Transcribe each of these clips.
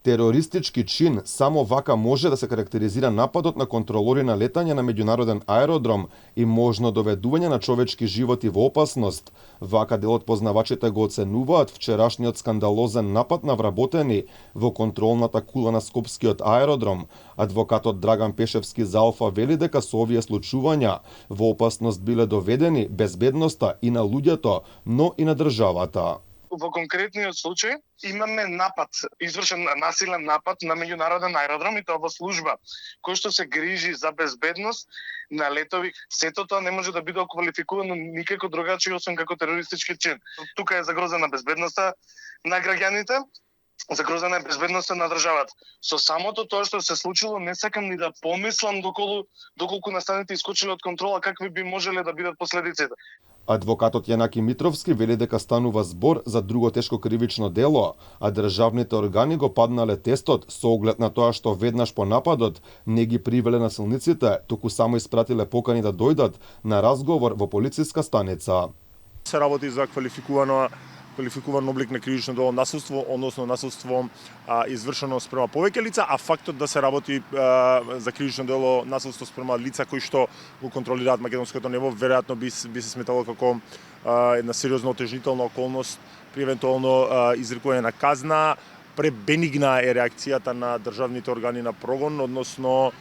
Терористички чин само вака може да се карактеризира нападот на контролори на летање на меѓународен аеродром и можно доведување на човечки животи во опасност. Вака дел од познавачите го оценуваат вчерашниот скандалозен напад на вработени во контролната кула на Скопскиот аеродром. Адвокатот Драган Пешевски за Алфа вели дека со овие случувања во опасност биле доведени безбедноста и на луѓето, но и на државата. Во конкретниот случај имаме напад, извршен насилен напад на меѓународен аеродром и тоа во служба кој што се грижи за безбедност на летови. Сето тоа не може да биде оквалификувано никако другачи освен како терористички чин. Тука е загрозена безбедноста на граѓаните, загрозена е безбедноста на државата. Со самото тоа што се случило, не сакам ни да помислам доколку настаните искочиле од контрола, какви би можеле да бидат последиците. Адвокатот Јанаки Митровски вели дека станува збор за друго тешко кривично дело, а државните органи го паднале тестот со оглед на тоа што веднаш по нападот не ги привеле насилниците, туку само испратиле покани да дојдат на разговор во полициска станица. Се работи за квалификуван облик на кривично дело насилство, односно насилство извршено спрема повеќе лица, а фактот да се работи за кривично дело насилство спрема лица кои што го контролираат македонското небо, веројатно би се сметало како една сериозна отежнителна околност при евентуално изрекување на казна. Пребенигна е реакцијата на државните органи на прогон, односно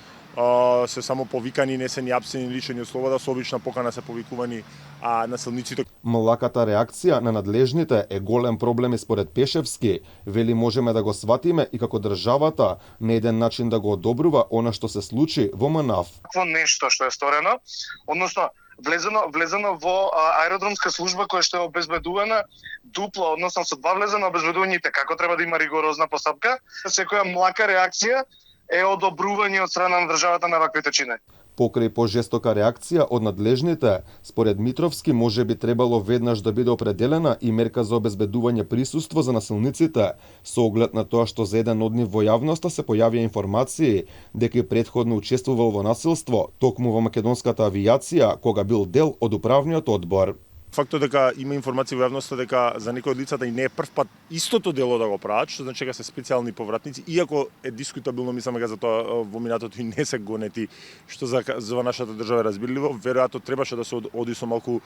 се само повикани, не се ни апсени лишени од слобода, со обична покана се повикувани насилниците. Млаката реакција на надлежните е голем проблем и според Пешевски. Вели можеме да го сватиме и како државата на еден начин да го одобрува она што се случи во МНАФ. Какво нешто што е сторено, односно влезено во аеродромска служба која што е обезбедувана дупло, односно со два влезено обезбедувањите, како треба да има ригорозна постапка. Секоја млака реакција е одобрување од страна на државата на ваквите чини. Покрај пожестока реакција од надлежните, според Митровски може би требало веднаш да биде определена и мерка за обезбедување присуство за насилниците, со оглед на тоа што за еден од нив во јавноста се појавија информации дека претходно учествувал во насилство токму во македонската авијација кога бил дел од управниот одбор. Фактот дека има информации во јавноста дека за некои од лицата и не е прв пат истото дело да го прават, што значи дека се специјални повратници, иако е дискутабилно, мислам дека за тоа во минатото и не се гонети, што за нашата држава е разбирливо, веројатно требаше да се оди со малку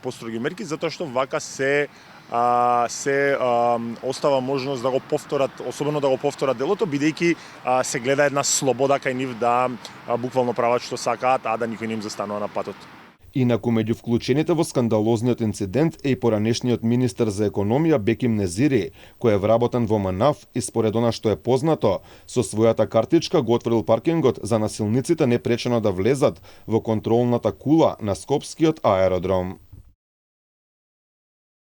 построги мерки, затоа што вака се остава можност да го повторат, особено да го повторат делото, бидејќи се гледа една слобода кај нив да буквално прават што сакаат, а да никој не им застанува на патот. Инаку меѓу вклучените во скандалозниот инцидент е и поранешниот министер за економија Беким Незири, кој е вработен во МНАФ и според она што е познато, со својата картичка го отворил паркингот за насилниците непречено да влезат во контролната кула на Скопскиот аеродром.